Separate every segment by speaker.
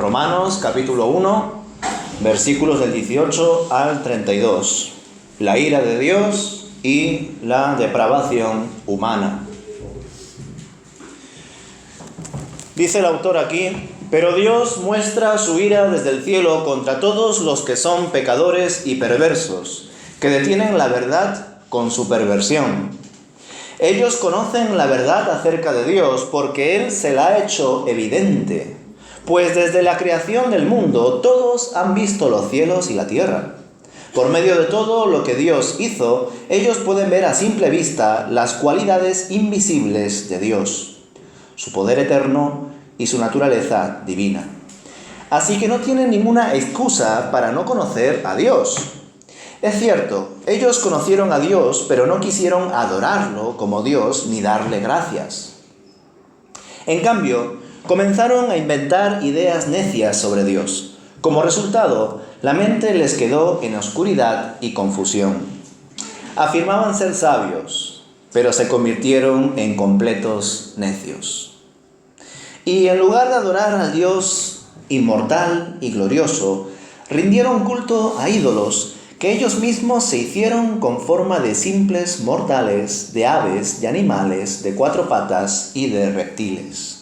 Speaker 1: Romanos capítulo 1, versículos del 18 al 32. La ira de Dios y la depravación humana. Dice el autor aquí: pero Dios muestra su ira desde el cielo contra todos los que son pecadores y perversos, que detienen la verdad con su perversión. Ellos conocen la verdad acerca de Dios porque Él se la ha hecho evidente, pues desde la creación del mundo todos han visto los cielos y la tierra. Por medio de todo lo que Dios hizo, ellos pueden ver a simple vista las cualidades invisibles de Dios, su poder eterno y su naturaleza divina. Así que no tienen ninguna excusa para no conocer a Dios. Es cierto, ellos conocieron a Dios, pero no quisieron adorarlo como Dios ni darle gracias. En cambio, comenzaron a inventar ideas necias sobre Dios. Como resultado, la mente les quedó en oscuridad y confusión. Afirmaban ser sabios, pero se convirtieron en completos necios. Y en lugar de adorar al Dios inmortal y glorioso, rindieron culto a ídolos que ellos mismos se hicieron con forma de simples mortales, de aves, de animales, de cuatro patas y de reptiles.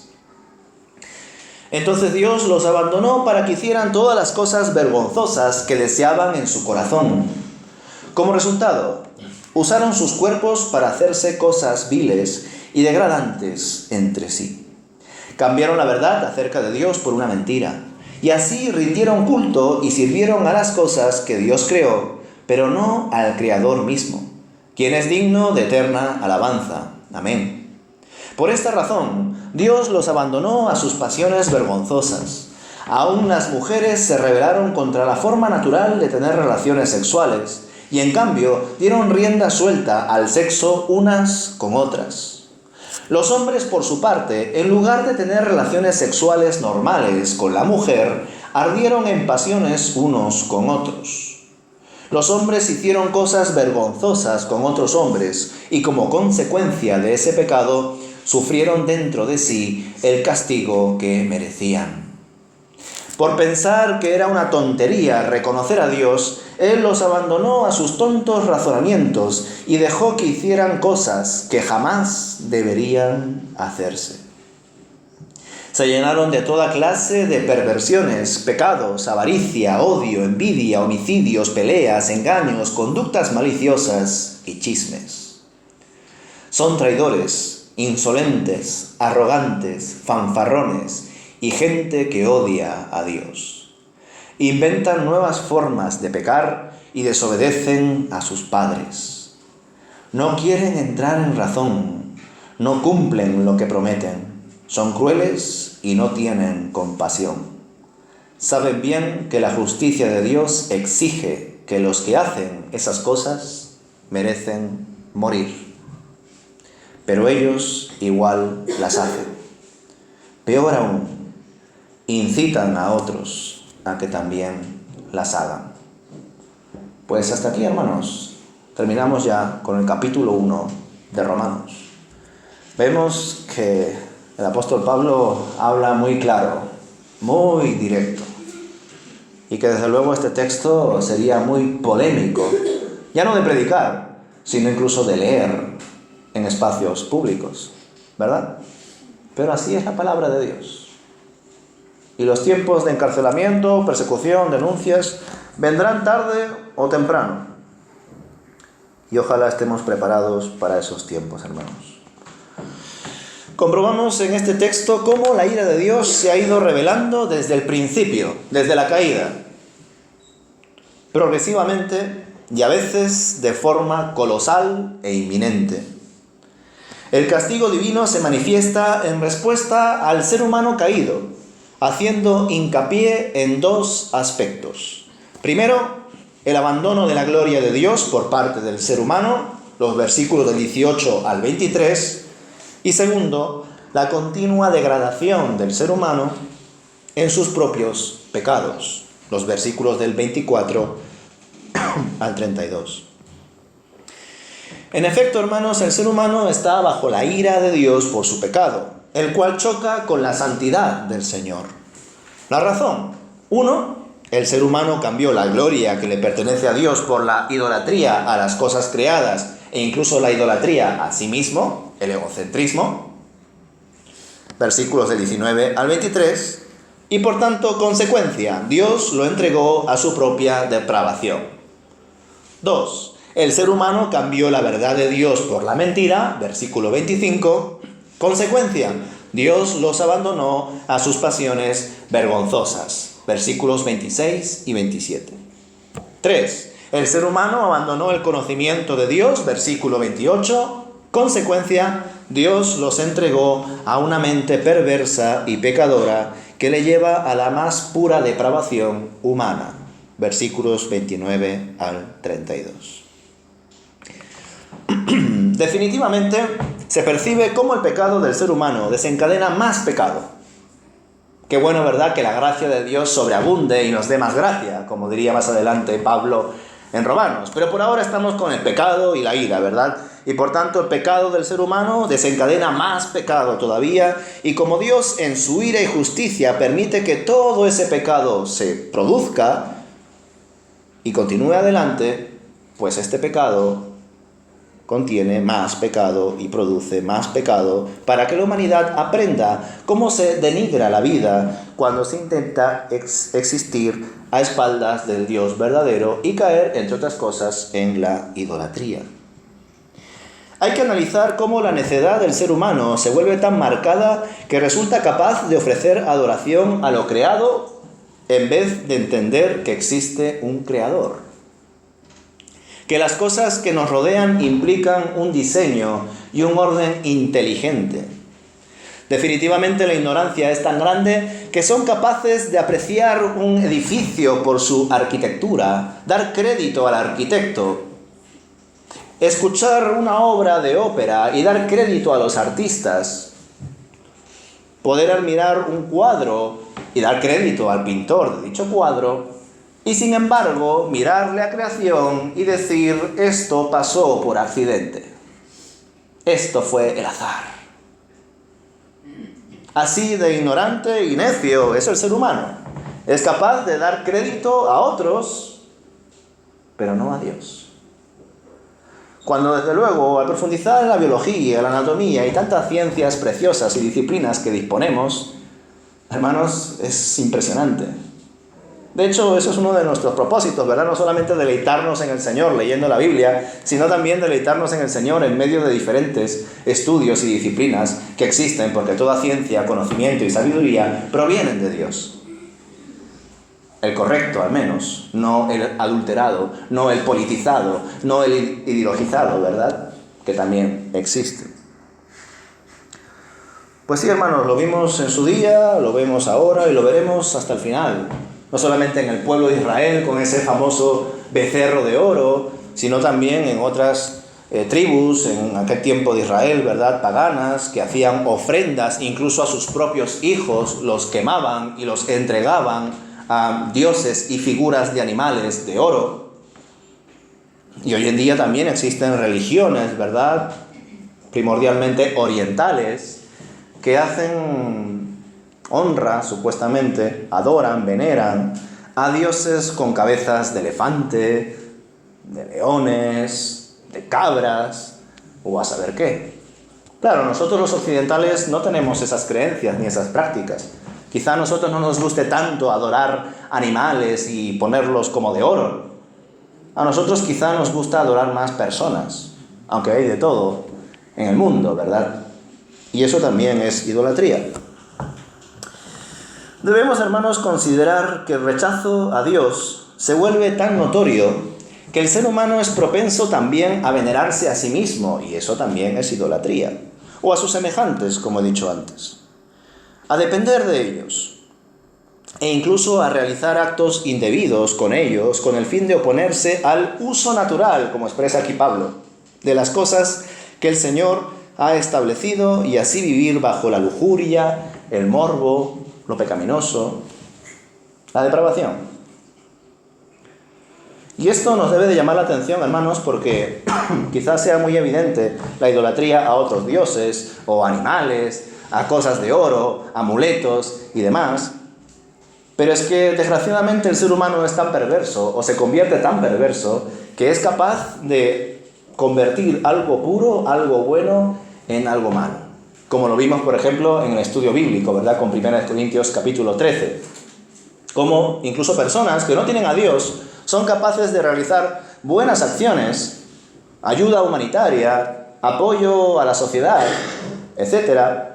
Speaker 1: Entonces Dios los abandonó para que hicieran todas las cosas vergonzosas que deseaban en su corazón. Como resultado, usaron sus cuerpos para hacerse cosas viles y degradantes entre sí. Cambiaron la verdad acerca de Dios por una mentira, y así rindieron culto y sirvieron a las cosas que Dios creó, pero no al Creador mismo, quien es digno de eterna alabanza. Amén. Por esta razón, Dios los abandonó a sus pasiones vergonzosas. Aún las mujeres se rebelaron contra la forma natural de tener relaciones sexuales, y en cambio dieron rienda suelta al sexo unas con otras. Los hombres, por su parte, en lugar de tener relaciones sexuales normales con la mujer, ardieron en pasiones unos con otros. Los hombres hicieron cosas vergonzosas con otros hombres, y como consecuencia de ese pecado, sufrieron dentro de sí el castigo que merecían. Por pensar que era una tontería reconocer a Dios, Él los abandonó a sus tontos razonamientos y dejó que hicieran cosas que jamás deberían hacerse. Se llenaron de toda clase de perversiones, pecados, avaricia, odio, envidia, homicidios, peleas, engaños, conductas maliciosas y chismes. Son traidores, insolentes, arrogantes, fanfarrones y gente que odia a Dios. Inventan nuevas formas de pecar y desobedecen a sus padres. No quieren entrar en razón, no cumplen lo que prometen, son crueles y no tienen compasión. Saben bien que la justicia de Dios exige que los que hacen esas cosas merecen morir. Pero ellos igual las hacen. Peor aún, incitan a otros a que también las hagan. Pues hasta aquí, hermanos, terminamos ya con el capítulo 1 de Romanos. Vemos que el apóstol Pablo habla muy claro, muy directo, y que desde luego este texto sería muy polémico, ya no de predicar, sino incluso de leer en espacios públicos, ¿verdad? Pero así es la palabra de Dios. Y los tiempos de encarcelamiento, persecución, denuncias, vendrán tarde o temprano. Y ojalá estemos preparados para esos tiempos, hermanos. Comprobamos en este texto cómo la ira de Dios se ha ido revelando desde el principio, desde la caída, progresivamente y a veces de forma colosal e inminente. El castigo divino se manifiesta en respuesta al ser humano caído, haciendo hincapié en dos aspectos. Primero, el abandono de la gloria de Dios por parte del ser humano, los versículos del 18 al 23, y segundo, la continua degradación del ser humano en sus propios pecados, los versículos del 24 al 32. En efecto, hermanos, el ser humano está bajo la ira de Dios por su pecado, el cual choca con la santidad del Señor. La razón. 1. El ser humano cambió la gloria que le pertenece a Dios por la idolatría a las cosas creadas e incluso la idolatría a sí mismo, el egocentrismo. Versículos del 19 al 23. Y por tanto, consecuencia, Dios lo entregó a su propia depravación. 2. El ser humano cambió la verdad de Dios por la mentira, versículo 25. Consecuencia, Dios los abandonó a sus pasiones vergonzosas, versículos 26 y 27. 3. El ser humano abandonó el conocimiento de Dios, versículo 28. Consecuencia, Dios los entregó a una mente perversa y pecadora que le lleva a la más pura depravación humana, versículos 29 al 32. Definitivamente se percibe cómo el pecado del ser humano desencadena más pecado. Qué bueno, ¿verdad?, que la gracia de Dios sobreabunde y nos dé más gracia, como diría más adelante Pablo en Romanos. Pero por ahora estamos con el pecado y la ira, ¿verdad? Y por tanto el pecado del ser humano desencadena más pecado todavía. Y como Dios en su ira y justicia permite que todo ese pecado se produzca y continúe adelante, pues este pecado contiene más pecado y produce más pecado para que la humanidad aprenda cómo se denigra la vida cuando se intenta existir a espaldas del Dios verdadero y caer, entre otras cosas, en la idolatría. Hay que analizar cómo la necedad del ser humano se vuelve tan marcada que resulta capaz de ofrecer adoración a lo creado en vez de entender que existe un creador. Que las cosas que nos rodean implican un diseño y un orden inteligente. Definitivamente la ignorancia es tan grande que son capaces de apreciar un edificio por su arquitectura, dar crédito al arquitecto, escuchar una obra de ópera y dar crédito a los artistas, poder admirar un cuadro y dar crédito al pintor de dicho cuadro, y sin embargo mirar la creación y decir: esto pasó por accidente, esto fue el azar. Así de ignorante y necio es el ser humano. Es capaz de dar crédito a otros, pero no a Dios. Cuando desde luego, al profundizar en la biología, la anatomía y tantas ciencias preciosas y disciplinas que disponemos, hermanos, es impresionante. De hecho, eso es uno de nuestros propósitos, ¿verdad? No solamente deleitarnos en el Señor leyendo la Biblia, sino también deleitarnos en el Señor en medio de diferentes estudios y disciplinas que existen, porque toda ciencia, conocimiento y sabiduría provienen de Dios. El correcto, al menos, no el adulterado, no el politizado, no el ideologizado, ¿verdad? Que también existe. Pues sí, hermanos, lo vimos en su día, lo vemos ahora y lo veremos hasta el final. No solamente en el pueblo de Israel con ese famoso becerro de oro, sino también en otras tribus en aquel tiempo de Israel, ¿verdad?, paganas, que hacían ofrendas incluso a sus propios hijos, los quemaban y los entregaban a dioses y figuras de animales de oro. Y hoy en día también existen religiones, ¿verdad?, primordialmente orientales, que hacen honra, supuestamente, adoran, veneran a dioses con cabezas de elefante, de leones, de cabras, o a saber qué. Claro, nosotros los occidentales no tenemos esas creencias ni esas prácticas. Quizá a nosotros no nos guste tanto adorar animales y ponerlos como de oro. A nosotros quizá nos gusta adorar más personas, aunque hay de todo en el mundo, ¿verdad? Y eso también es idolatría. Debemos, hermanos, considerar que el rechazo a Dios se vuelve tan notorio que el ser humano es propenso también a venerarse a sí mismo, y eso también es idolatría, o a sus semejantes, como he dicho antes, a depender de ellos, e incluso a realizar actos indebidos con ellos, con el fin de oponerse al uso natural, como expresa aquí Pablo, de las cosas que el Señor ha establecido, y así vivir bajo la lujuria, el morbo, lo pecaminoso, la depravación. Y esto nos debe de llamar la atención, hermanos, porque quizás sea muy evidente la idolatría a otros dioses o animales, a cosas de oro, amuletos y demás. Pero es que desgraciadamente el ser humano es tan perverso, o se convierte tan perverso, que es capaz de convertir algo puro, algo bueno, en algo malo. Como lo vimos, por ejemplo, en el estudio bíblico, ¿verdad? Con 1 Corintios capítulo 13. Como incluso personas que no tienen a Dios son capaces de realizar buenas acciones, ayuda humanitaria, apoyo a la sociedad, etc.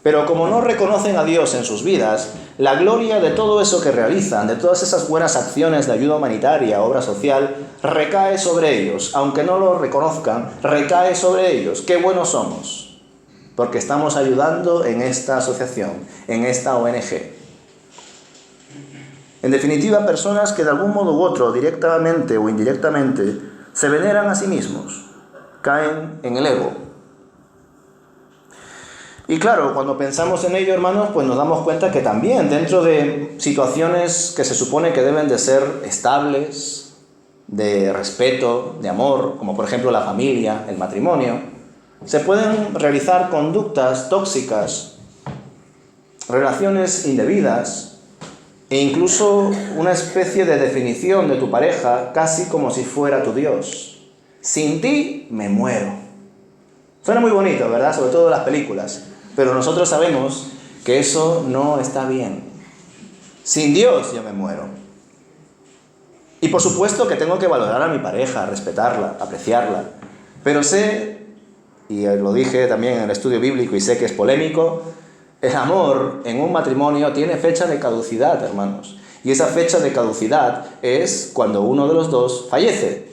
Speaker 1: Pero como no reconocen a Dios en sus vidas, la gloria de todo eso que realizan, de todas esas buenas acciones de ayuda humanitaria, obra social, recae sobre ellos. Aunque no lo reconozcan, recae sobre ellos. ¡Qué buenos somos! Porque estamos ayudando en esta asociación, en esta ONG. En definitiva, personas que de algún modo u otro, directamente o indirectamente, se veneran a sí mismos, caen en el ego. Y claro, cuando pensamos en ello, hermanos, pues nos damos cuenta que también dentro de situaciones que se supone que deben de ser estables, de respeto, de amor, como por ejemplo la familia, el matrimonio, se pueden realizar conductas tóxicas, relaciones indebidas e incluso una especie de definición de tu pareja casi como si fuera tu Dios. Sin ti me muero. Suena muy bonito, ¿verdad? Sobre todo en las películas. Pero nosotros sabemos que eso no está bien. Sin Dios yo me muero. Y por supuesto que tengo que valorar a mi pareja, respetarla, apreciarla. Pero sé, y lo dije también en el estudio bíblico y sé que es polémico, el amor en un matrimonio tiene fecha de caducidad, hermanos. Y esa fecha de caducidad es cuando uno de los dos fallece.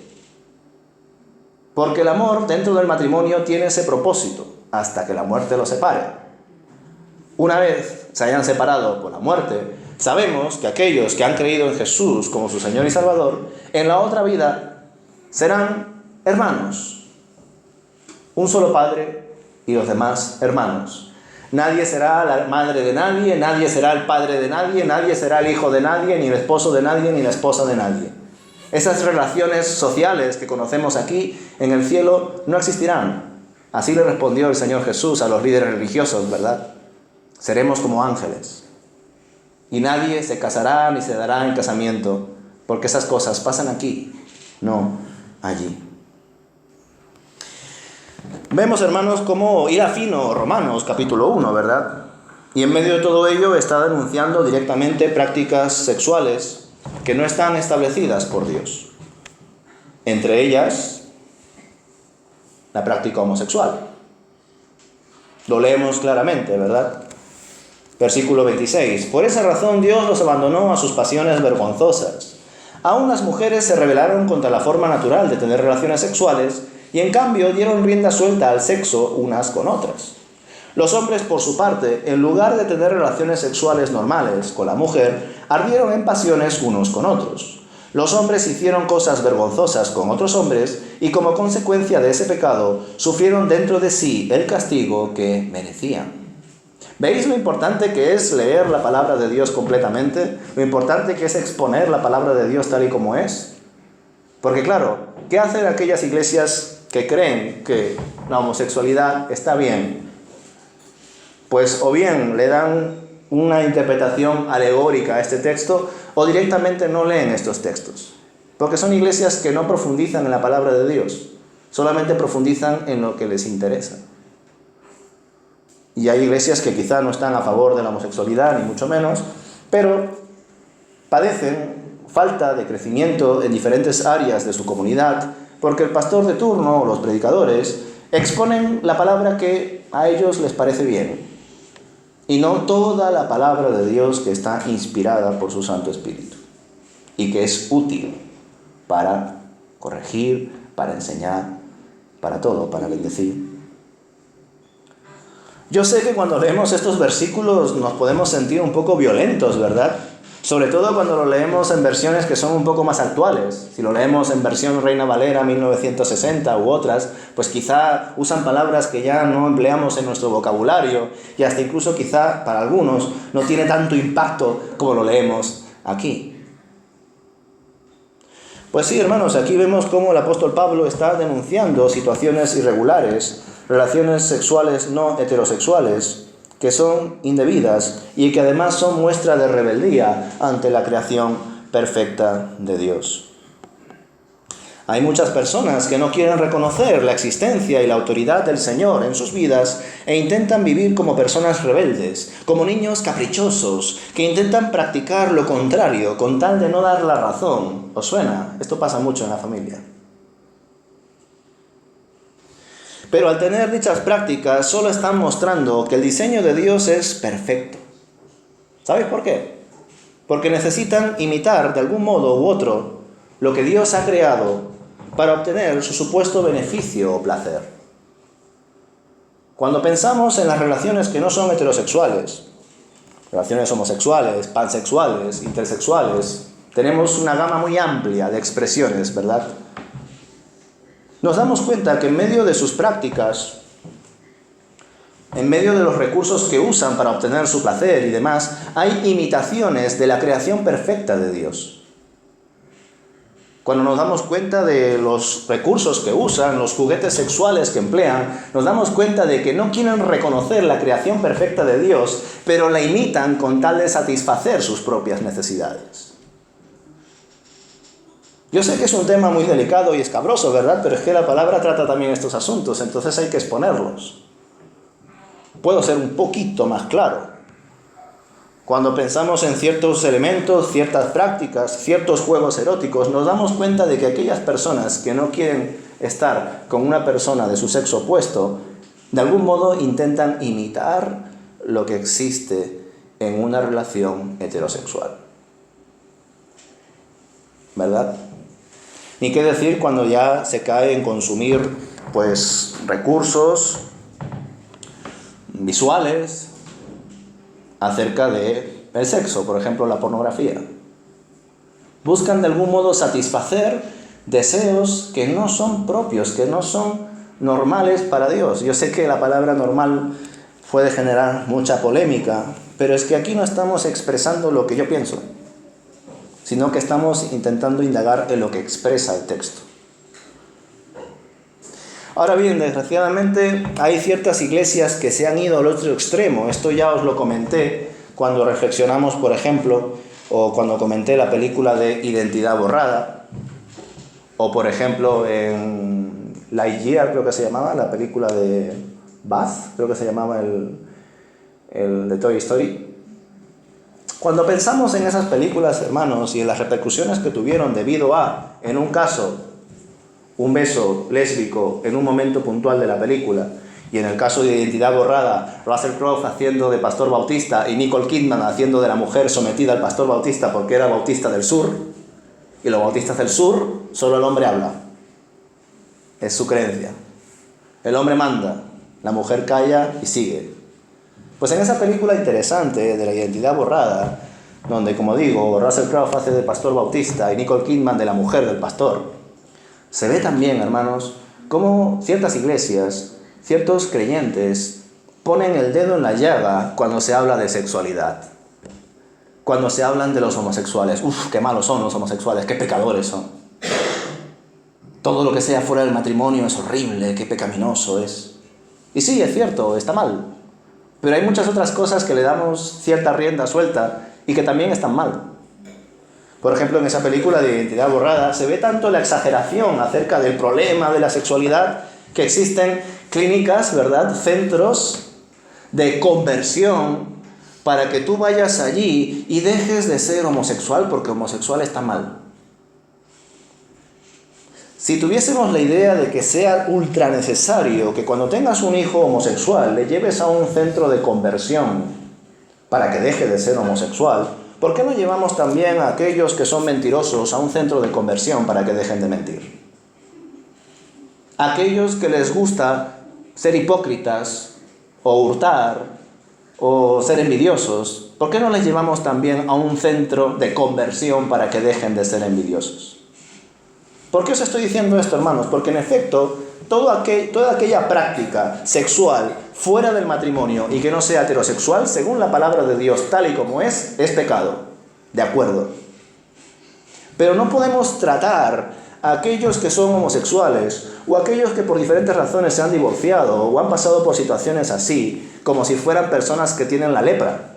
Speaker 1: Porque el amor dentro del matrimonio tiene ese propósito, hasta que la muerte los separe. Una vez se hayan separado por la muerte, sabemos que aquellos que han creído en Jesús como su Señor y Salvador, en la otra vida serán hermanos. Un solo padre y los demás hermanos. Nadie será la madre de nadie, nadie será el padre de nadie, nadie será el hijo de nadie, ni el esposo de nadie, ni la esposa de nadie. Esas relaciones sociales que conocemos aquí en el cielo no existirán. Así le respondió el Señor Jesús a los líderes religiosos, ¿verdad? Seremos como ángeles. Y nadie se casará ni se dará en casamiento, porque esas cosas pasan aquí, no allí. Vemos, hermanos, cómo ir a fino Romanos, capítulo 1, ¿verdad? Y en medio de todo ello está denunciando directamente prácticas sexuales que no están establecidas por Dios. Entre ellas, la práctica homosexual. Lo leemos claramente, ¿verdad? Versículo 26. Por esa razón Dios los abandonó a sus pasiones vergonzosas. Aún las mujeres se rebelaron contra la forma natural de tener relaciones sexuales y en cambio dieron rienda suelta al sexo unas con otras. Los hombres, por su parte, en lugar de tener relaciones sexuales normales con la mujer, ardieron en pasiones unos con otros. Los hombres hicieron cosas vergonzosas con otros hombres y como consecuencia de ese pecado sufrieron dentro de sí el castigo que merecían. ¿Veis lo importante que es leer la palabra de Dios completamente? Lo importante que es exponer la palabra de Dios tal y como es. Porque claro, ¿qué hacen aquellas iglesias que creen que la homosexualidad está bien? Pues o bien le dan una interpretación alegórica a este texto o directamente no leen estos textos. Porque son iglesias que no profundizan en la palabra de Dios, solamente profundizan en lo que les interesa. Y hay iglesias que quizá no están a favor de la homosexualidad, ni mucho menos, pero padecen falta de crecimiento en diferentes áreas de su comunidad, porque el pastor de turno o los predicadores exponen la palabra que a ellos les parece bien, y no toda la palabra de Dios que está inspirada por su Santo Espíritu, y que es útil para corregir, para enseñar, para todo, para bendecir. Yo sé que cuando leemos estos versículos nos podemos sentir un poco violentos, ¿verdad? Sobre todo cuando lo leemos en versiones que son un poco más actuales. Si lo leemos en versión Reina Valera 1960 u otras, pues quizá usan palabras que ya no empleamos en nuestro vocabulario y hasta incluso quizá para algunos no tiene tanto impacto como lo leemos aquí. Pues sí, hermanos, aquí vemos cómo el apóstol Pablo está denunciando situaciones irregulares, relaciones sexuales no heterosexuales, que son indebidas y que además son muestra de rebeldía ante la creación perfecta de Dios. Hay muchas personas que no quieren reconocer la existencia y la autoridad del Señor en sus vidas e intentan vivir como personas rebeldes, como niños caprichosos, que intentan practicar lo contrario con tal de no dar la razón. ¿Os suena? Esto pasa mucho en la familia. Pero al tener dichas prácticas solo están mostrando que el diseño de Dios es perfecto. ¿Sabéis por qué? Porque necesitan imitar de algún modo u otro lo que Dios ha creado para obtener su supuesto beneficio o placer. Cuando pensamos en las relaciones que no son heterosexuales, relaciones homosexuales, pansexuales, intersexuales, tenemos una gama muy amplia de expresiones, ¿verdad? Nos damos cuenta que en medio de sus prácticas, en medio de los recursos que usan para obtener su placer y demás, hay imitaciones de la creación perfecta de Dios. Cuando nos damos cuenta de los recursos que usan, los juguetes sexuales que emplean, nos damos cuenta de que no quieren reconocer la creación perfecta de Dios, pero la imitan con tal de satisfacer sus propias necesidades. Yo sé que es un tema muy delicado y escabroso, ¿verdad? Pero es que la palabra trata también estos asuntos, entonces hay que exponerlos. Puedo ser un poquito más claro. Cuando pensamos en ciertos elementos, ciertas prácticas, ciertos juegos eróticos, nos damos cuenta de que aquellas personas que no quieren estar con una persona de su sexo opuesto, de algún modo intentan imitar lo que existe en una relación heterosexual. ¿Verdad? Ni qué decir cuando ya se cae en consumir, pues, recursos visuales acerca del sexo, por ejemplo, la pornografía. Buscan de algún modo satisfacer deseos que no son propios, que no son normales para Dios. Yo sé que la palabra normal puede generar mucha polémica, pero es que aquí no estamos expresando lo que yo pienso, sino que estamos intentando indagar en lo que expresa el texto. Ahora bien, desgraciadamente hay ciertas iglesias que se han ido al otro extremo. Esto ya os lo comenté cuando reflexionamos, por ejemplo, o cuando comenté la película de Identidad Borrada, o por ejemplo en Lightyear, creo que se llamaba, la película de Buzz, creo que se llamaba el de Toy Story. Cuando pensamos en esas películas, hermanos, y en las repercusiones que tuvieron debido a, en un caso, un beso lésbico en un momento puntual de la película, y en el caso de Identidad Borrada, Russell Crowe haciendo de Pastor Bautista y Nicole Kidman haciendo de la mujer sometida al Pastor Bautista porque era Bautista del Sur, y los bautistas del sur, solo el hombre habla. Es su creencia. El hombre manda, la mujer calla y sigue. Pues en esa película interesante de la Identidad Borrada, donde, como digo, Russell Crowe hace de Pastor Bautista y Nicole Kidman de la mujer del pastor, se ve también, hermanos, cómo ciertas iglesias, ciertos creyentes, ponen el dedo en la llaga cuando se habla de sexualidad. Cuando se hablan de los homosexuales. ¡Uf, qué malos son los homosexuales! ¡Qué pecadores son! Todo lo que sea fuera del matrimonio es horrible, qué pecaminoso es. Y sí, es cierto, está mal. Pero hay muchas otras cosas que le damos cierta rienda suelta y que también están mal. Por ejemplo, en esa película de Identidad Borrada se ve tanto la exageración acerca del problema de la sexualidad que existen clínicas, ¿verdad?, centros de conversión para que tú vayas allí y dejes de ser homosexual porque homosexual está mal. Si tuviésemos la idea de que sea ultra necesario que cuando tengas un hijo homosexual le lleves a un centro de conversión para que deje de ser homosexual, ¿por qué no llevamos también a aquellos que son mentirosos a un centro de conversión para que dejen de mentir? Aquellos que les gusta ser hipócritas o hurtar o ser envidiosos, ¿por qué no les llevamos también a un centro de conversión para que dejen de ser envidiosos? ¿Por qué os estoy diciendo esto, hermanos? Porque en efecto, toda aquella práctica sexual fuera del matrimonio y que no sea heterosexual, según la palabra de Dios tal y como es pecado. De acuerdo. Pero no podemos tratar a aquellos que son homosexuales o aquellos que por diferentes razones se han divorciado o han pasado por situaciones así, como si fueran personas que tienen la lepra.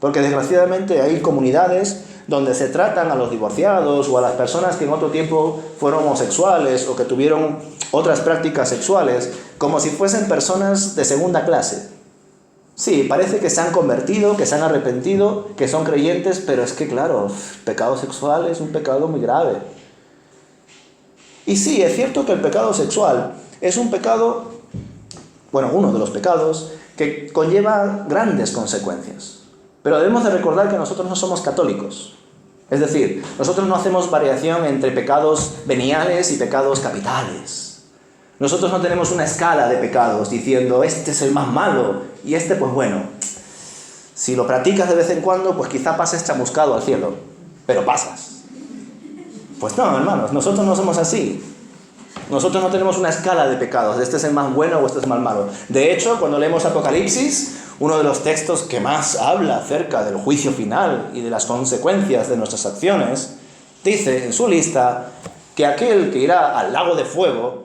Speaker 1: Porque desgraciadamente hay comunidades donde se tratan a los divorciados o a las personas que en otro tiempo fueron homosexuales o que tuvieron otras prácticas sexuales como si fuesen personas de segunda clase. Sí, parece que se han convertido, que se han arrepentido, que son creyentes, pero es que claro, pecado sexual es un pecado muy grave. Y sí, es cierto que el pecado sexual es un pecado, bueno, uno de los pecados que conlleva grandes consecuencias. Pero debemos de recordar que nosotros no somos católicos. Es decir, nosotros no hacemos variación entre pecados veniales y pecados capitales. Nosotros no tenemos una escala de pecados diciendo, este es el más malo y este, pues bueno, si lo practicas de vez en cuando, pues quizá pases chamuscado al cielo, pero pasas. Pues no, hermanos, nosotros no somos así. Nosotros no tenemos una escala de pecados, este es el más bueno o este es el más malo. De hecho, cuando leemos Apocalipsis, uno de los textos que más habla acerca del juicio final y de las consecuencias de nuestras acciones, dice en su lista que aquel que irá al lago de fuego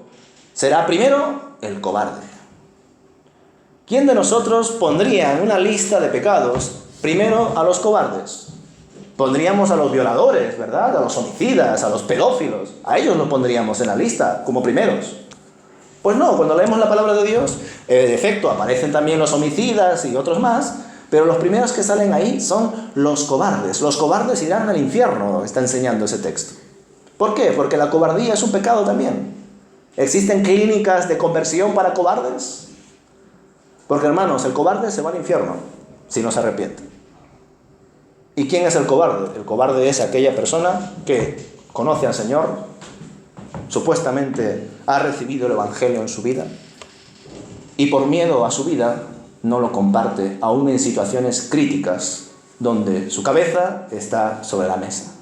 Speaker 1: será primero el cobarde. ¿Quién de nosotros pondría en una lista de pecados primero a los cobardes? Pondríamos a los violadores, ¿verdad? A los homicidas, a los pedófilos. A ellos los pondríamos en la lista como primeros. Pues no, cuando leemos la palabra de Dios, en efecto, aparecen también los homicidas y otros más, pero los primeros que salen ahí son los cobardes. Los cobardes irán al infierno, está enseñando ese texto. ¿Por qué? Porque la cobardía es un pecado también. ¿Existen clínicas de conversión para cobardes? Porque, hermanos, el cobarde se va al infierno si no se arrepiente. ¿Y quién es el cobarde? El cobarde es aquella persona que conoce al Señor, supuestamente ha recibido el Evangelio en su vida y por miedo a su vida no lo comparte, aún en situaciones críticas donde su cabeza está sobre la mesa.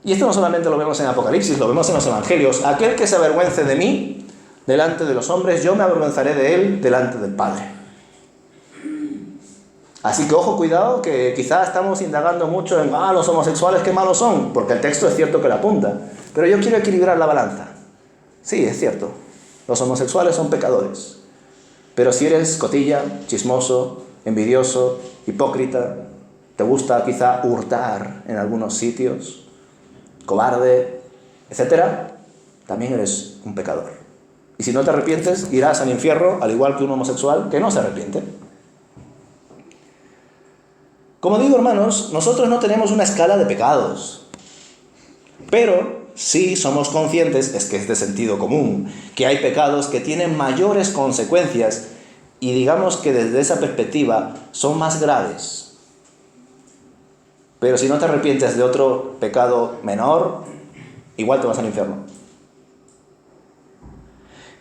Speaker 1: Y esto no solamente lo vemos en Apocalipsis, lo vemos en los Evangelios. Aquel que se avergüence de mí delante de los hombres, yo me avergonzaré de él delante del Padre. Así que ojo, cuidado, que quizá estamos indagando mucho en los homosexuales qué malos son, porque el texto es cierto que lo apunta. Pero yo quiero equilibrar la balanza. Sí, es cierto, los homosexuales son pecadores. Pero si eres cotilla, chismoso, envidioso, hipócrita, te gusta quizá hurtar en algunos sitios, cobarde, etc., también eres un pecador. Y si no te arrepientes, irás al infierno, al igual que un homosexual que no se arrepiente. Como digo, hermanos, nosotros no tenemos una escala de pecados, pero sí somos conscientes, es que es de sentido común, que hay pecados que tienen mayores consecuencias y digamos que desde esa perspectiva son más graves. Pero si no te arrepientes de otro pecado menor, igual te vas al infierno.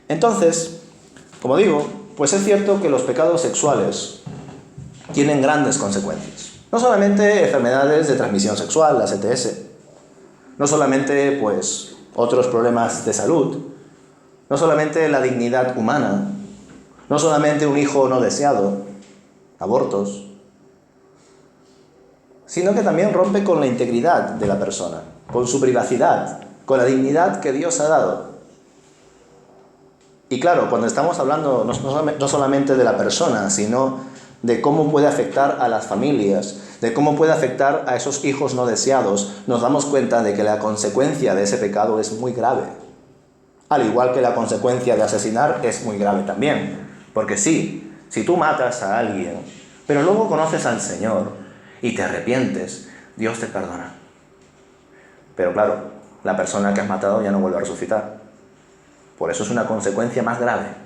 Speaker 1: Entonces, como digo, pues es cierto que los pecados sexuales tienen grandes consecuencias. No solamente enfermedades de transmisión sexual, las ETS, no solamente pues otros problemas de salud, no solamente la dignidad humana, no solamente un hijo no deseado, abortos, sino que también rompe con la integridad de la persona, con su privacidad, con la dignidad que Dios ha dado. Y claro, cuando estamos hablando no solamente de la persona, sino de cómo puede afectar a las familias, de cómo puede afectar a esos hijos no deseados, nos damos cuenta de que la consecuencia de ese pecado es muy grave. Al igual que la consecuencia de asesinar es muy grave también. Porque sí, si tú matas a alguien, pero luego conoces al Señor y te arrepientes, Dios te perdona. Pero claro, la persona que has matado ya no vuelve a resucitar. Por eso es una consecuencia más grave.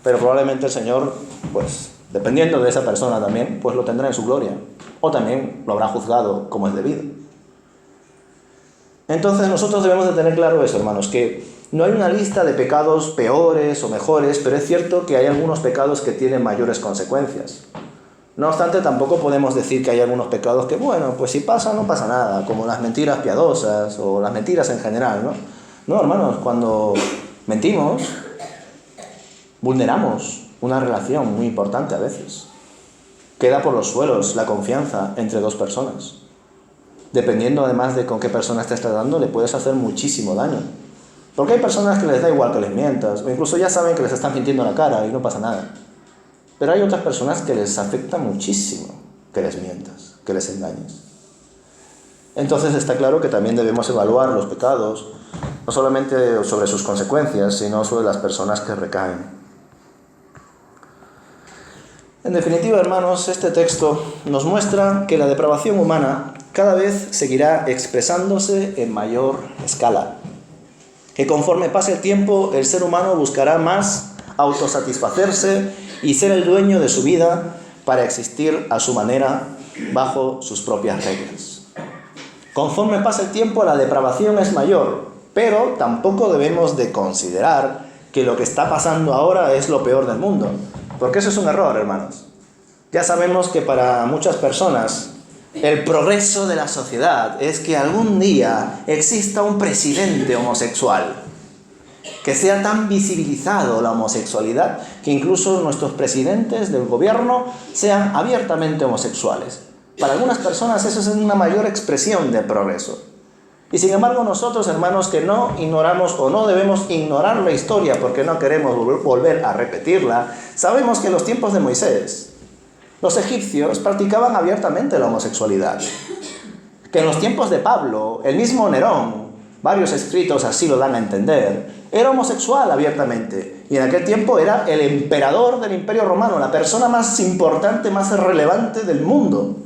Speaker 1: Pero probablemente el Señor, pues, dependiendo de esa persona también, pues lo tendrá en su gloria. O también lo habrá juzgado como es debido. Entonces nosotros debemos de tener claro eso, hermanos, que no hay una lista de pecados peores o mejores, pero es cierto que hay algunos pecados que tienen mayores consecuencias. No obstante, tampoco podemos decir que hay algunos pecados que, bueno, pues si pasa, no pasa nada, como las mentiras piadosas o las mentiras en general, ¿no? No, hermanos, cuando mentimos, vulneramos una relación muy importante a veces. Queda por los suelos la confianza entre dos personas. dependiendo además de con qué persona estés tratando, le puedes hacer muchísimo daño. Porque hay personas que les da igual que les mientas, o incluso ya saben que les están mintiendo en la cara y no pasa nada. Pero hay otras personas que les afecta muchísimo que les mientas, que les engañes. Entonces está claro que también debemos evaluar los pecados, no solamente sobre sus consecuencias, sino sobre las personas que recaen. En definitiva, hermanos, este texto nos muestra que la depravación humana cada vez seguirá expresándose en mayor escala. Que conforme pase el tiempo, el ser humano buscará más autosatisfacerse y ser el dueño de su vida para existir a su manera bajo sus propias reglas. Conforme pasa el tiempo, la depravación es mayor, pero tampoco debemos de considerar que lo que está pasando ahora es lo peor del mundo, porque eso es un error, hermanos. Ya sabemos que para muchas personas el progreso de la sociedad es que algún día exista un presidente homosexual, que sea tan visibilizado la homosexualidad que incluso nuestros presidentes del gobierno sean abiertamente homosexuales. Para algunas personas eso es una mayor expresión de progreso. Y sin embargo nosotros, hermanos, que no ignoramos o no debemos ignorar la historia porque no queremos volver a repetirla, sabemos que en los tiempos de Moisés, los egipcios practicaban abiertamente la homosexualidad. Que en los tiempos de Pablo, el mismo Nerón, varios escritos así lo dan a entender, era homosexual abiertamente. Y en aquel tiempo era el emperador del Imperio Romano, la persona más importante, más relevante del mundo.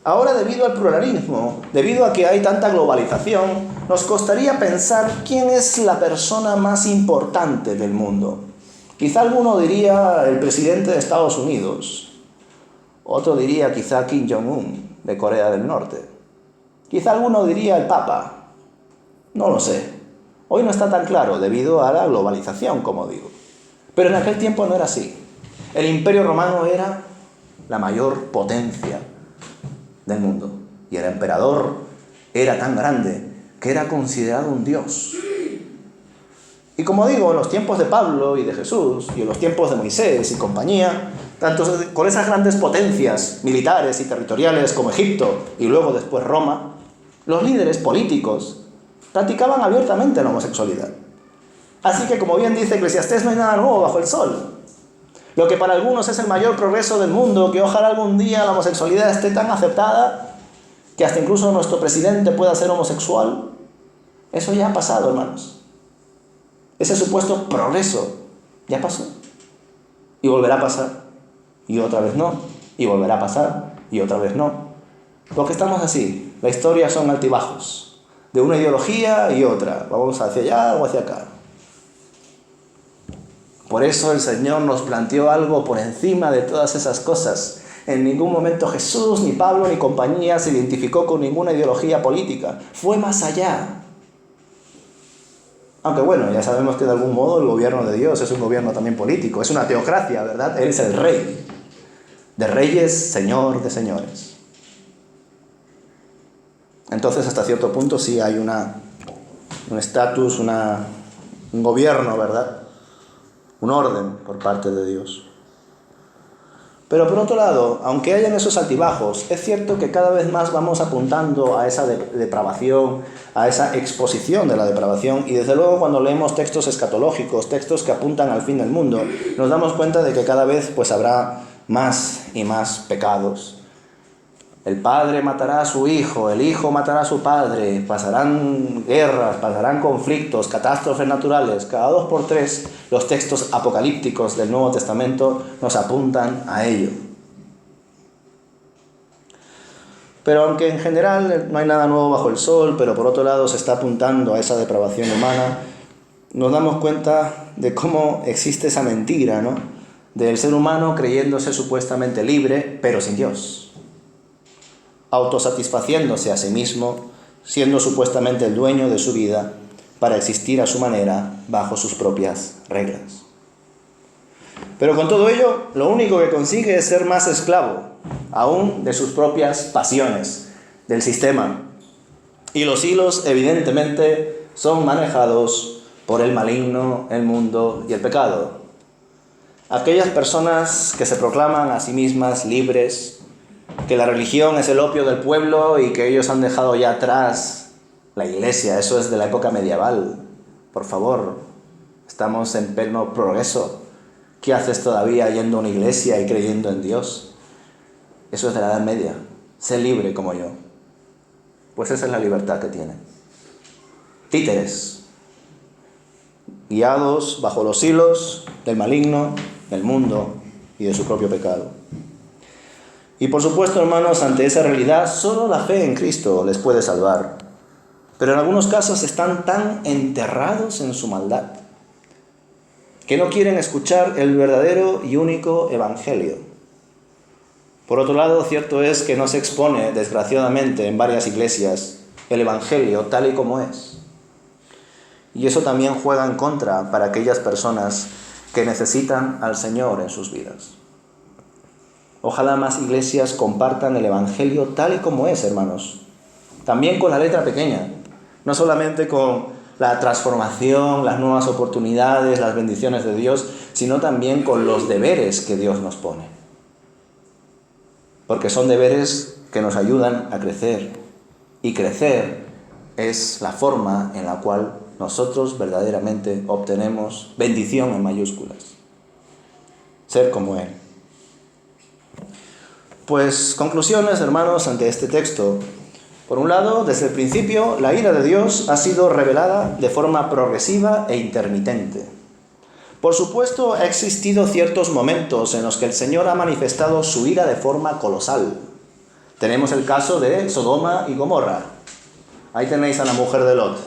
Speaker 1: Ahora, debido al pluralismo, debido a que hay tanta globalización, nos costaría pensar quién es la persona más importante del mundo. Quizá alguno diría el presidente de Estados Unidos, otro diría quizá Kim Jong-un de Corea del Norte, quizá alguno diría el Papa, no lo sé. Hoy no está tan claro debido a la globalización, como digo. Pero en aquel tiempo no era así. El Imperio Romano era la mayor potencia del mundo. Y el emperador era tan grande que era considerado un dios. Y como digo, en los tiempos de Pablo y de Jesús, y en los tiempos de Moisés y compañía, tanto con esas grandes potencias militares y territoriales como Egipto y luego después Roma, los líderes políticos practicaban abiertamente la homosexualidad. Así que, como bien dice Eclesiastés, no hay nada nuevo bajo el sol. Lo que para algunos es el mayor progreso del mundo, que ojalá algún día la homosexualidad esté tan aceptada que hasta incluso nuestro presidente pueda ser homosexual, eso ya ha pasado, hermanos. Ese supuesto progreso ya pasó. Y volverá a pasar. Y otra vez no. Y volverá a pasar. Y otra vez no. Porque estamos así. La historia son altibajos. De una ideología y otra. Vamos hacia allá o hacia acá. Por eso el Señor nos planteó algo por encima de todas esas cosas. En ningún momento Jesús, ni Pablo, ni compañía se identificó con ninguna ideología política. Fue más allá. Aunque bueno, ya sabemos que de algún modo el gobierno de Dios es un gobierno también político. Es una teocracia, ¿verdad? Él es el rey. De reyes, señor de señores. Entonces, hasta cierto punto sí hay un estatus, un gobierno, ¿verdad? Un orden por parte de Dios. Pero por otro lado, aunque hayan esos altibajos, es cierto que cada vez más vamos apuntando a esa depravación, a esa exposición de la depravación, y desde luego cuando leemos textos escatológicos, textos que apuntan al fin del mundo, nos damos cuenta de que cada vez pues habrá más y más pecados. El padre matará a su hijo, el hijo matará a su padre, pasarán guerras, pasarán conflictos, catástrofes naturales. Cada 2 por 3 los textos apocalípticos del Nuevo Testamento nos apuntan a ello. Pero aunque en general no hay nada nuevo bajo el sol, pero por otro lado se está apuntando a esa depravación humana, nos damos cuenta de cómo existe esa mentira, ¿no? Del ser humano creyéndose supuestamente libre, pero sin Dios. Autosatisfaciéndose a sí mismo, siendo supuestamente el dueño de su vida para existir a su manera bajo sus propias reglas. Pero con todo ello, lo único que consigue es ser más esclavo, aún de sus propias pasiones, del sistema. Y los hilos, evidentemente, son manejados por el maligno, el mundo y el pecado. Aquellas personas que se proclaman a sí mismas libres, que la religión es el opio del pueblo y que ellos han dejado ya atrás la iglesia. Eso es de la época medieval. Por favor, estamos en pleno progreso. ¿Qué haces todavía yendo a una iglesia y creyendo en Dios? Eso es de la Edad Media. Sé libre como yo. Pues esa es la libertad que tienen. Títeres, guiados bajo los hilos del maligno, del mundo y de su propio pecado. Y por supuesto, hermanos, ante esa realidad, solo la fe en Cristo les puede salvar. Pero en algunos casos están tan enterrados en su maldad que no quieren escuchar el verdadero y único evangelio. Por otro lado, cierto es que no se expone, desgraciadamente, en varias iglesias el evangelio tal y como es. Y eso también juega en contra para aquellas personas que necesitan al Señor en sus vidas. Ojalá más iglesias compartan el evangelio tal y como es, hermanos. También con la letra pequeña. No solamente con la transformación, las nuevas oportunidades, las bendiciones de Dios, sino también con los deberes que Dios nos pone. Porque son deberes que nos ayudan a crecer. Y crecer es la forma en la cual nosotros verdaderamente obtenemos bendición en mayúsculas. Ser como Él. Pues conclusiones, hermanos, ante este texto. Por un lado, desde el principio, la ira de Dios ha sido revelada de forma progresiva e intermitente. Por supuesto, ha existido ciertos momentos en los que el Señor ha manifestado su ira de forma colosal. Tenemos el caso de Sodoma y Gomorra. Ahí tenéis a la mujer de Lot.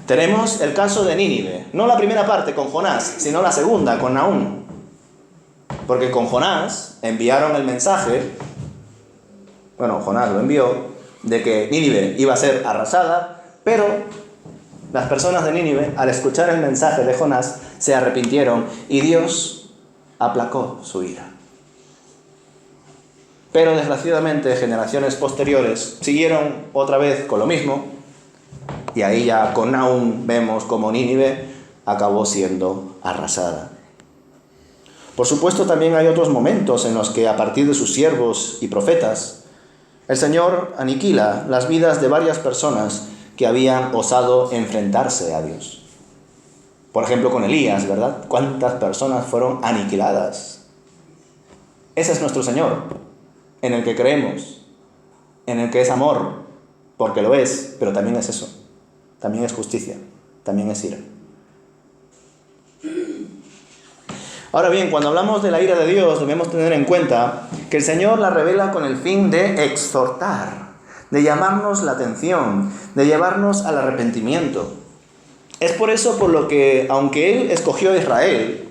Speaker 1: Tenemos el caso de Nínive. No la primera parte con Jonás, sino la segunda con Nahum. Porque con Jonás enviaron el mensaje, Jonás lo envió, de que Nínive iba a ser arrasada, pero las personas de Nínive, al escuchar el mensaje de Jonás, se arrepintieron y Dios aplacó su ira. Pero desgraciadamente generaciones posteriores siguieron otra vez con lo mismo, y ahí ya con Nahum vemos como Nínive acabó siendo arrasada. Por supuesto, también hay otros momentos en los que, a partir de sus siervos y profetas, el Señor aniquila las vidas de varias personas que habían osado enfrentarse a Dios. Por ejemplo, con Elías, ¿verdad? ¿Cuántas personas fueron aniquiladas? Ese es nuestro Señor, en el que creemos, en el que es amor, porque lo es, pero también es eso. También es justicia, también es ira. Ahora bien, cuando hablamos de la ira de Dios, debemos tener en cuenta que el Señor la revela con el fin de exhortar, de llamarnos la atención, de llevarnos al arrepentimiento. Es por eso por lo que, aunque Él escogió a Israel,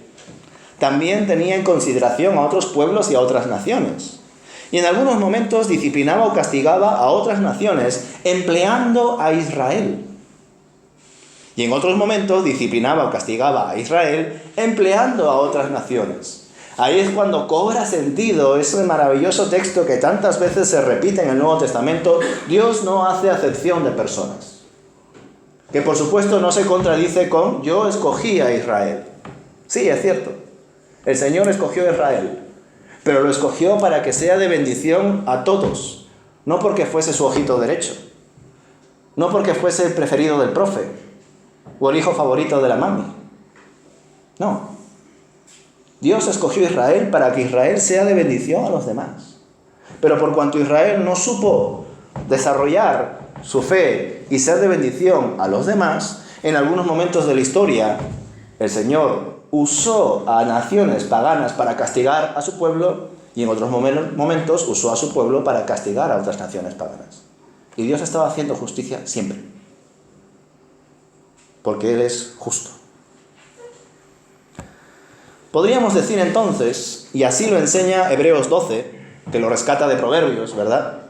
Speaker 1: también tenía en consideración a otros pueblos y a otras naciones. Y en algunos momentos disciplinaba o castigaba a otras naciones, empleando a Israel. Y en otros momentos disciplinaba o castigaba a Israel empleando a otras naciones. Ahí es cuando cobra sentido ese maravilloso texto que tantas veces se repite en el Nuevo Testamento. Dios no hace acepción de personas. Que por supuesto no se contradice con yo escogí a Israel. Sí, es cierto. El Señor escogió a Israel. Pero lo escogió para que sea de bendición a todos. No porque fuese su ojito derecho. No porque fuese el preferido del profe. O el hijo favorito de la mami. No. Dios escogió a Israel para que Israel sea de bendición a los demás. Pero por cuanto Israel no supo desarrollar su fe y ser de bendición a los demás, en algunos momentos de la historia, el Señor usó a naciones paganas para castigar a su pueblo y en otros momentos usó a su pueblo para castigar a otras naciones paganas. Y Dios estaba haciendo justicia siempre. Porque Él es justo. Podríamos decir entonces, y así lo enseña Hebreos 12, que lo rescata de Proverbios, ¿verdad?,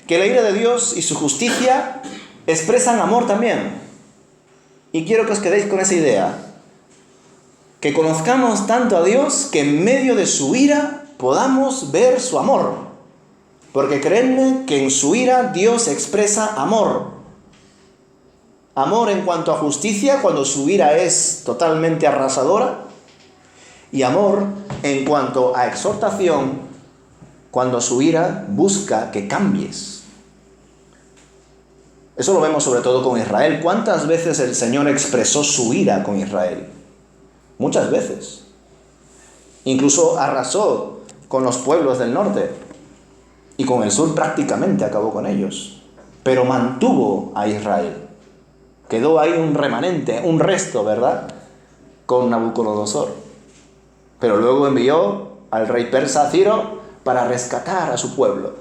Speaker 1: que la ira de Dios y su justicia expresan amor también. Y quiero que os quedéis con esa idea. Que conozcamos tanto a Dios que en medio de su ira podamos ver su amor. Porque creedme que en su ira Dios expresa amor. Amor en cuanto a justicia, cuando su ira es totalmente arrasadora. y amor en cuanto a exhortación cuando su ira busca que cambies. Eso lo vemos sobre todo con Israel. ¿Cuántas veces el Señor expresó su ira con Israel? Muchas veces. Incluso arrasó con los pueblos del norte y con el sur prácticamente acabó con ellos. Pero mantuvo a Israel. Quedó ahí un remanente, un resto, ¿verdad? Con Nabucodonosor. Pero luego envió al rey persa Ciro para rescatar a su pueblo.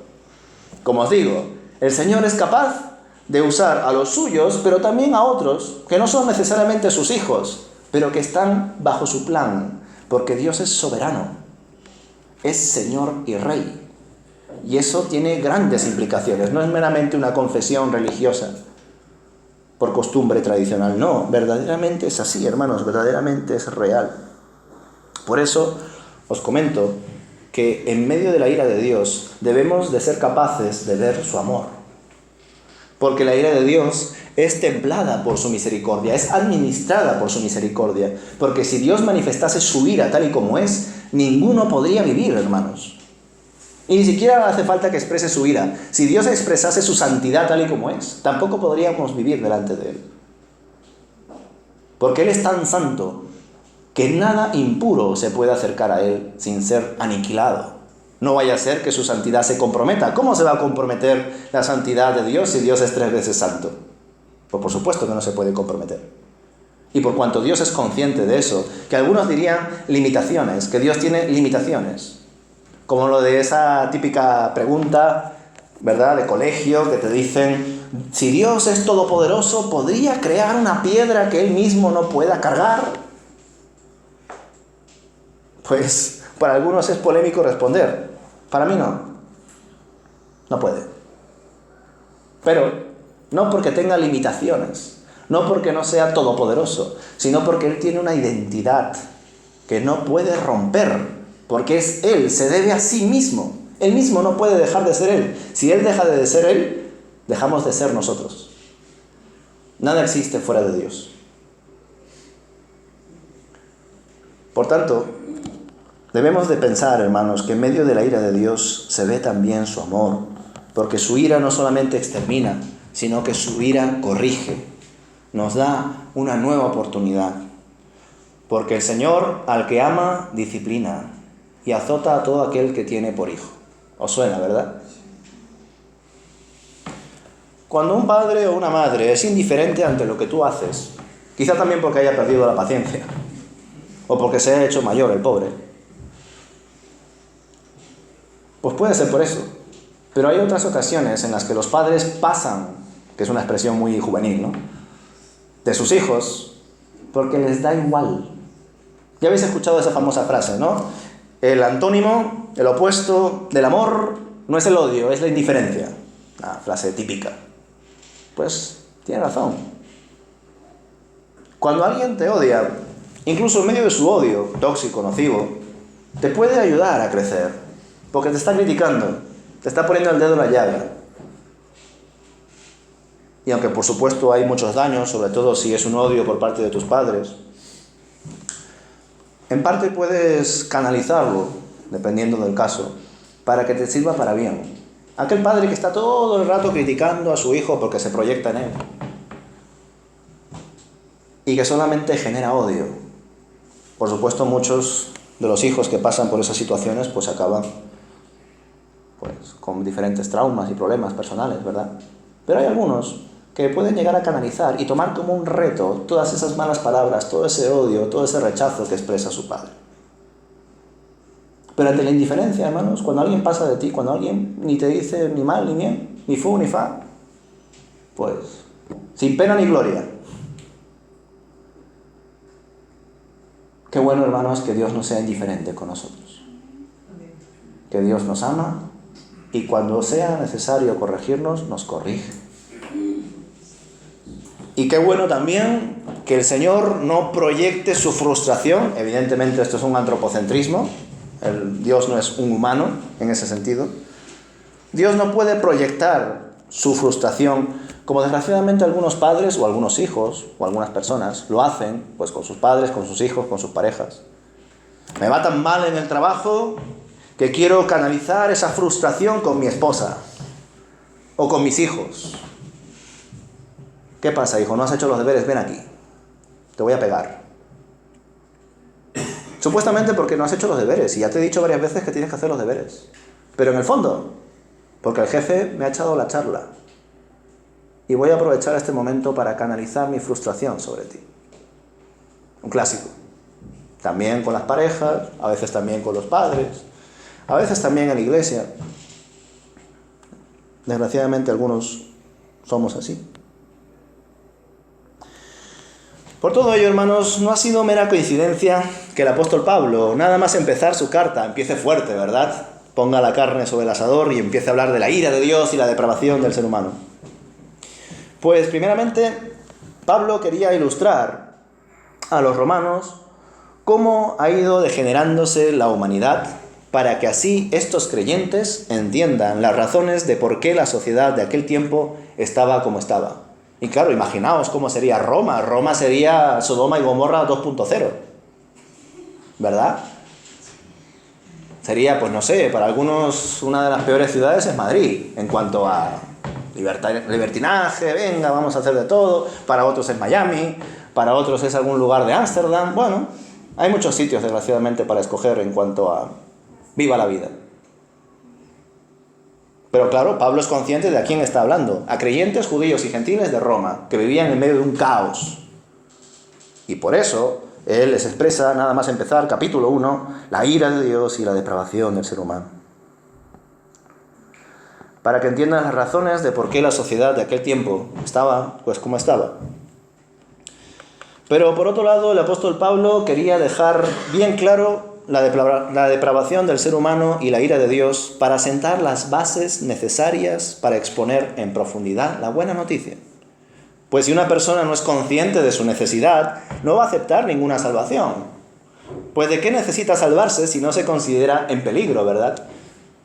Speaker 1: Como os digo, el Señor es capaz de usar a los suyos, pero también a otros, que no son necesariamente sus hijos, pero que están bajo su plan, porque Dios es soberano, es Señor y Rey. Y eso tiene grandes implicaciones, no es meramente una confesión religiosa, por costumbre tradicional, no, verdaderamente es así, hermanos, verdaderamente es real. Por eso os comento que en medio de la ira de Dios debemos de ser capaces de ver su amor. Porque la ira de Dios es templada por su misericordia, es administrada por su misericordia. Porque si Dios manifestase su ira tal y como es, ninguno podría vivir, hermanos. Y ni siquiera hace falta que exprese su ira. Si Dios expresase su santidad tal y como es, tampoco podríamos vivir delante de Él. Porque Él es tan santo que nada impuro se puede acercar a Él sin ser aniquilado. No vaya a ser que su santidad se comprometa. ¿Cómo se va a comprometer la santidad de Dios si Dios es 3 veces santo? Pues por supuesto que no se puede comprometer. Y por cuanto Dios es consciente de eso, que algunos dirían limitaciones, que Dios tiene limitaciones. Como lo de esa típica pregunta, ¿verdad?, de colegio, que te dicen, si Dios es todopoderoso, ¿podría crear una piedra que Él mismo no pueda cargar? Pues para algunos es polémico responder. Para mí no. No puede. Pero no porque tenga limitaciones, no porque no sea todopoderoso, sino porque Él tiene una identidad que no puede romper, porque es Él, se debe a sí mismo. Él mismo no puede dejar de ser Él. Si Él deja de ser Él, dejamos de ser nosotros. Nada existe fuera de Dios. Por tanto, debemos de pensar, hermanos, que en medio de la ira de Dios se ve también su amor, porque su ira no solamente extermina, sino que su ira corrige, nos da una nueva oportunidad. Porque el Señor al que ama, disciplina y azota a todo aquel que tiene por hijo. ¿Os suena, verdad? Cuando un padre o una madre es indiferente ante lo que tú haces, quizá también porque haya perdido la paciencia, o porque se ha hecho mayor el pobre, pues puede ser por eso. Pero hay otras ocasiones en las que los padres pasan, que es una expresión muy juvenil, ¿no?, de sus hijos, porque les da igual. Ya habéis escuchado esa famosa frase, ¿no? El antónimo, el opuesto del amor, no es el odio, es la indiferencia. Una frase típica. Pues tiene razón. Cuando alguien te odia, incluso en medio de su odio tóxico, nocivo, te puede ayudar a crecer, porque te está criticando, te está poniendo el dedo en la llaga. Y aunque por supuesto hay muchos daños, sobre todo si es un odio por parte de tus padres, en parte puedes canalizarlo, dependiendo del caso, para que te sirva para bien. Aquel padre que está todo el rato criticando a su hijo porque se proyecta en él y que solamente genera odio. Por supuesto, muchos de los hijos que pasan por esas situaciones pues acaban pues con diferentes traumas y problemas personales, ¿verdad? Pero hay algunos que pueden llegar a canalizar y tomar como un reto todas esas malas palabras, todo ese odio, todo ese rechazo que expresa su padre. Pero ante la indiferencia, hermanos, cuando alguien pasa de ti, cuando alguien ni te dice ni mal ni bien, ni fu ni fa, pues sin pena ni gloria. Qué bueno, hermanos, que Dios no sea indiferente con nosotros. Que Dios nos ama y cuando sea necesario corregirnos, nos corrige. Y qué bueno también que el Señor no proyecte su frustración. Evidentemente esto es un antropocentrismo. Dios no es un humano en ese sentido. Dios no puede proyectar su frustración, como desgraciadamente algunos padres o algunos hijos o algunas personas lo hacen, pues con sus padres, con sus hijos, con sus parejas. Me va tan mal en el trabajo que quiero canalizar esa frustración con mi esposa o con mis hijos. ¿Qué pasa, hijo? ¿No has hecho los deberes? Ven aquí. Te voy a pegar. Supuestamente porque no has hecho los deberes. Y ya te he dicho varias veces que tienes que hacer los deberes. Pero en el fondo, porque el jefe me ha echado la charla. Y voy a aprovechar este momento para canalizar mi frustración sobre ti. Un clásico. También con las parejas, a veces también con los padres, a veces también en la iglesia. Desgraciadamente algunos somos así. Por todo ello, hermanos, no ha sido mera coincidencia que el apóstol Pablo, nada más empezar su carta, empiece fuerte, ¿verdad? Ponga la carne sobre el asador y empiece a hablar de la ira de Dios y la depravación del ser humano. Pues primeramente, Pablo quería ilustrar a los romanos cómo ha ido degenerándose la humanidad para que así estos creyentes entiendan las razones de por qué la sociedad de aquel tiempo estaba como estaba. Y claro, imaginaos cómo sería Roma. Roma sería Sodoma y Gomorra 2.0, ¿verdad? Sería, pues no sé, para algunos una de las peores ciudades es Madrid, en cuanto a libertinaje, venga, vamos a hacer de todo. Para otros es Miami, para otros es algún lugar de Ámsterdam. Bueno, hay muchos sitios, desgraciadamente, para escoger en cuanto a viva la vida. Pero claro, Pablo es consciente de a quién está hablando. A creyentes judíos y gentiles de Roma, que vivían en medio de un caos. Y por eso, él les expresa, nada más empezar, capítulo 1, la ira de Dios y la depravación del ser humano. Para que entiendan las razones de por qué la sociedad de aquel tiempo estaba, pues como estaba. Pero por otro lado, el apóstol Pablo quería dejar bien claro la depravación del ser humano y la ira de Dios para sentar las bases necesarias para exponer en profundidad la buena noticia. Pues si una persona no es consciente de su necesidad, no va a aceptar ninguna salvación. Pues ¿de qué necesita salvarse si no se considera en peligro, verdad?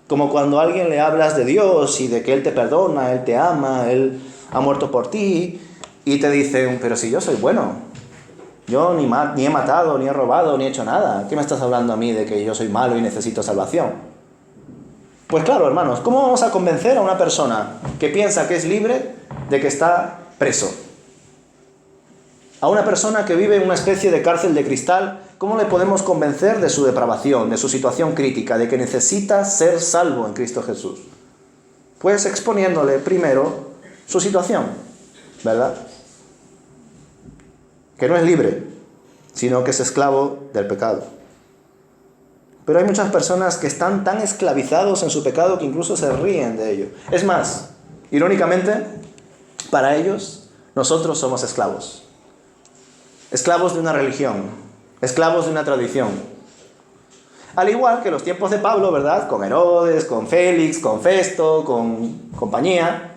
Speaker 1: Como cuando a alguien le hablas de Dios y de que Él te perdona, Él te ama, Él ha muerto por ti, y te dicen, pero si yo soy bueno. Yo ni he matado, ni he robado, ni he hecho nada. ¿Qué me estás hablando a mí de que yo soy malo y necesito salvación? Pues claro, hermanos, ¿cómo vamos a convencer a una persona que piensa que es libre de que está preso? A una persona que vive en una especie de cárcel de cristal, ¿cómo le podemos convencer de su depravación, de su situación crítica, de que necesita ser salvo en Cristo Jesús? Pues exponiéndole primero su situación, ¿verdad? Que no es libre, sino que es esclavo del pecado. Pero hay muchas personas que están tan esclavizados en su pecado que incluso se ríen de ello. Es más, irónicamente, para ellos, nosotros somos esclavos. Esclavos de una religión, esclavos de una tradición. Al igual que los tiempos de Pablo, ¿verdad? Con Herodes, con Félix, con Festo, con compañía.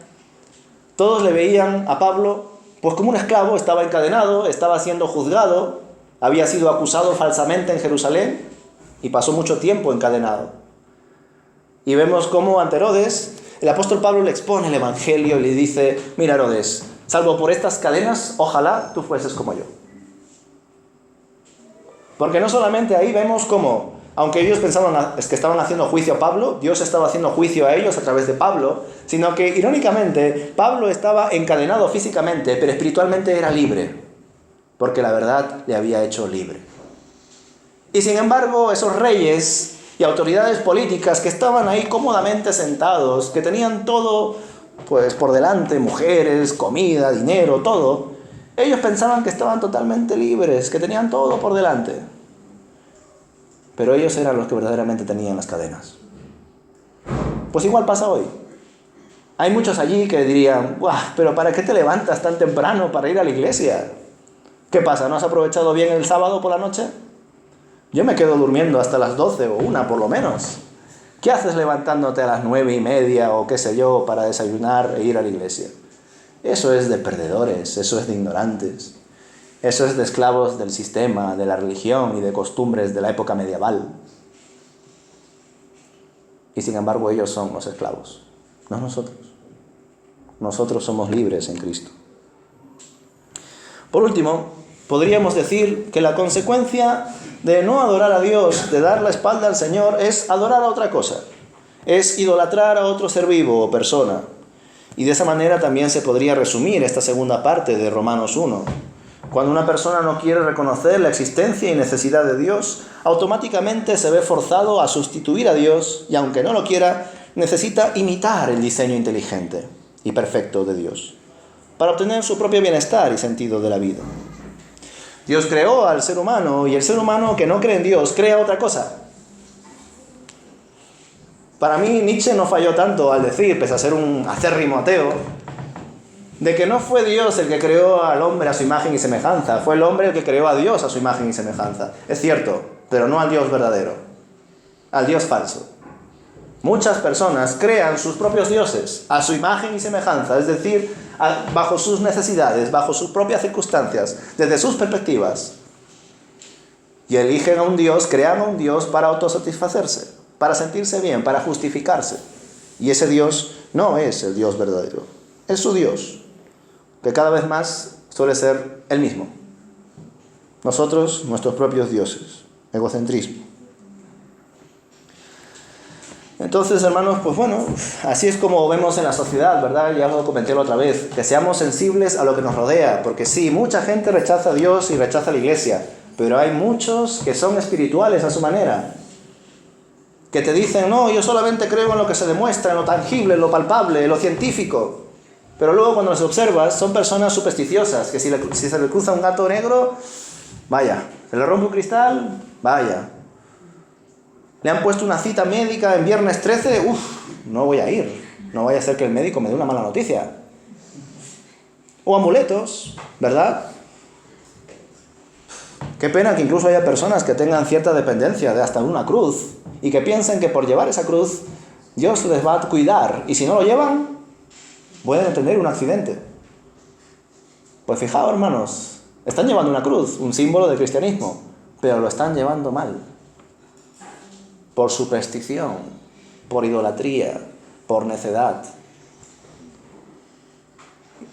Speaker 1: Todos le veían a Pablo pues como un esclavo, estaba encadenado, estaba siendo juzgado, había sido acusado falsamente en Jerusalén y pasó mucho tiempo encadenado. Y vemos cómo ante Herodes, el apóstol Pablo le expone el evangelio y le dice, mira Herodes, salvo por estas cadenas, ojalá tú fueses como yo. Porque no solamente ahí vemos cómo, aunque ellos pensaban que estaban haciendo juicio a Pablo, Dios estaba haciendo juicio a ellos a través de Pablo, sino que, irónicamente, Pablo estaba encadenado físicamente, pero espiritualmente era libre, porque la verdad le había hecho libre. Y sin embargo, esos reyes y autoridades políticas que estaban ahí cómodamente sentados, que tenían todo pues por delante, mujeres, comida, dinero, todo, ellos pensaban que estaban totalmente libres, que tenían todo por delante. Pero ellos eran los que verdaderamente tenían las cadenas. Pues igual pasa hoy. Hay muchos allí que dirían, ¡buah! ¿Pero para qué te levantas tan temprano para ir a la iglesia? ¿Qué pasa? ¿No has aprovechado bien el sábado por la noche? Yo me quedo durmiendo hasta las 12 o 1 por lo menos. ¿Qué haces levantándote a las 9:30 o qué sé yo para desayunar e ir a la iglesia? Eso es de perdedores, eso es de ignorantes. Eso es de esclavos del sistema, de la religión y de costumbres de la época medieval. Y sin embargo ellos son los esclavos, no nosotros. Nosotros somos libres en Cristo. Por último, podríamos decir que la consecuencia de no adorar a Dios, de dar la espalda al Señor, es adorar a otra cosa. Es idolatrar a otro ser vivo o persona. Y de esa manera también se podría resumir esta segunda parte de Romanos 1. Cuando una persona no quiere reconocer la existencia y necesidad de Dios, automáticamente se ve forzado a sustituir a Dios y, aunque no lo quiera, necesita imitar el diseño inteligente y perfecto de Dios para obtener su propio bienestar y sentido de la vida. Dios creó al ser humano y el ser humano que no cree en Dios crea otra cosa. Para mí Nietzsche no falló tanto al decir, pese a ser un acérrimo ateo, de que no fue Dios el que creó al hombre a su imagen y semejanza, fue el hombre el que creó a Dios a su imagen y semejanza. Es cierto, pero no al Dios verdadero, al Dios falso. Muchas personas crean sus propios dioses a su imagen y semejanza, es decir, bajo sus necesidades, bajo sus propias circunstancias, desde sus perspectivas. Y eligen a un Dios, crean a un Dios para autosatisfacerse, para sentirse bien, para justificarse. Y ese Dios no es el Dios verdadero, es su Dios, que cada vez más suele ser el mismo. Nosotros, nuestros propios dioses, egocentrismo. Entonces, hermanos, pues bueno, así es como vemos en la sociedad, ¿verdad? Ya os lo comenté la otra vez, que seamos sensibles a lo que nos rodea, porque sí, mucha gente rechaza a Dios y rechaza a la iglesia, pero hay muchos que son espirituales a su manera, que te dicen, no, yo solamente creo en lo que se demuestra, en lo tangible, en lo palpable, en lo científico. Pero luego cuando los observas, son personas supersticiosas, que si se le cruza un gato negro, vaya, se le rompe un cristal, vaya. Le han puesto una cita médica en viernes 13, no voy a ir, no vaya a ser que el médico me dé una mala noticia. O amuletos, ¿verdad? Qué pena que incluso haya personas que tengan cierta dependencia de hasta una cruz y que piensen que por llevar esa cruz Dios les va a cuidar, y si no lo llevan, pueden tener un accidente. Pues fijaos, hermanos, están llevando una cruz, un símbolo del cristianismo, pero lo están llevando mal. Por superstición, por idolatría, por necedad.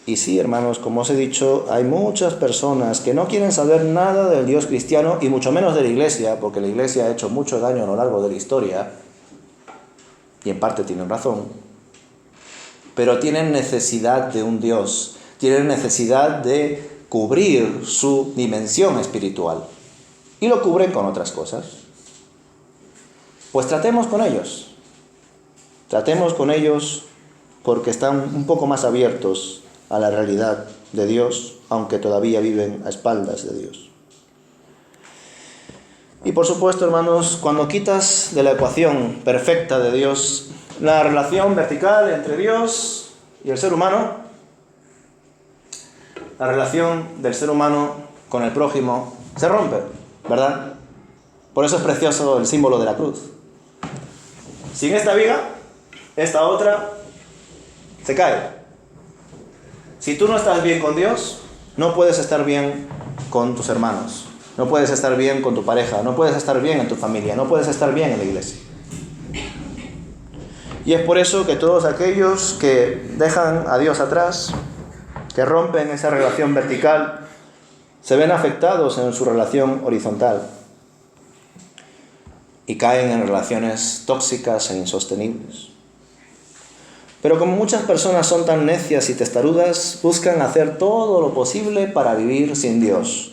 Speaker 1: Y sí, hermanos, como os he dicho, hay muchas personas que no quieren saber nada del Dios cristiano y mucho menos de la iglesia, porque la iglesia ha hecho mucho daño a lo largo de la historia, y en parte tienen razón, pero tienen necesidad de un Dios, tienen necesidad de cubrir su dimensión espiritual, y lo cubren con otras cosas. Pues tratemos con ellos porque están un poco más abiertos a la realidad de Dios, aunque todavía viven a espaldas de Dios. Y por supuesto, hermanos, cuando quitas de la ecuación perfecta de Dios la relación vertical entre Dios y el ser humano, la relación del ser humano con el prójimo se rompe, ¿verdad? Por eso es precioso el símbolo de la cruz. Sin esta viga, esta otra se cae. Si tú no estás bien con Dios, no puedes estar bien con tus hermanos, no puedes estar bien con tu pareja, no puedes estar bien en tu familia, no puedes estar bien en la iglesia. Y es por eso que todos aquellos que dejan a Dios atrás, que rompen esa relación vertical, se ven afectados en su relación horizontal y caen en relaciones tóxicas e insostenibles. Pero como muchas personas son tan necias y testarudas, buscan hacer todo lo posible para vivir sin Dios.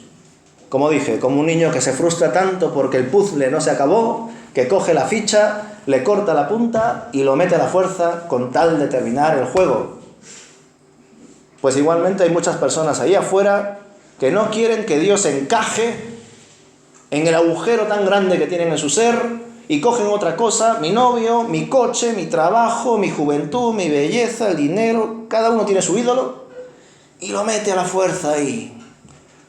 Speaker 1: Como dije, como un niño que se frustra tanto porque el puzzle no se acabó, que coge la ficha, le corta la punta y lo mete a la fuerza con tal de terminar el juego. Pues igualmente hay muchas personas ahí afuera que no quieren que Dios encaje en el agujero tan grande que tienen en su ser, y cogen otra cosa, mi novio, mi coche, mi trabajo, mi juventud, mi belleza, el dinero, cada uno tiene su ídolo, y lo mete a la fuerza ahí.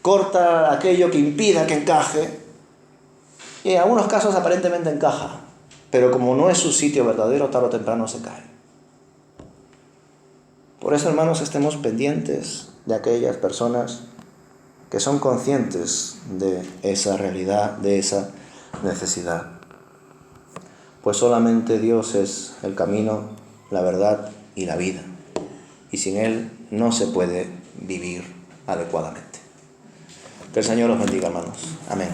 Speaker 1: Corta aquello que impida que encaje, y en algunos casos aparentemente encaja, pero como no es su sitio verdadero, tarde o temprano se cae. Por eso, hermanos, estemos pendientes de aquellas personas que son conscientes de esa realidad, de esa necesidad. Pues solamente Dios es el camino, la verdad y la vida. Y sin Él no se puede vivir adecuadamente. Que el Señor os bendiga, hermanos. Amén.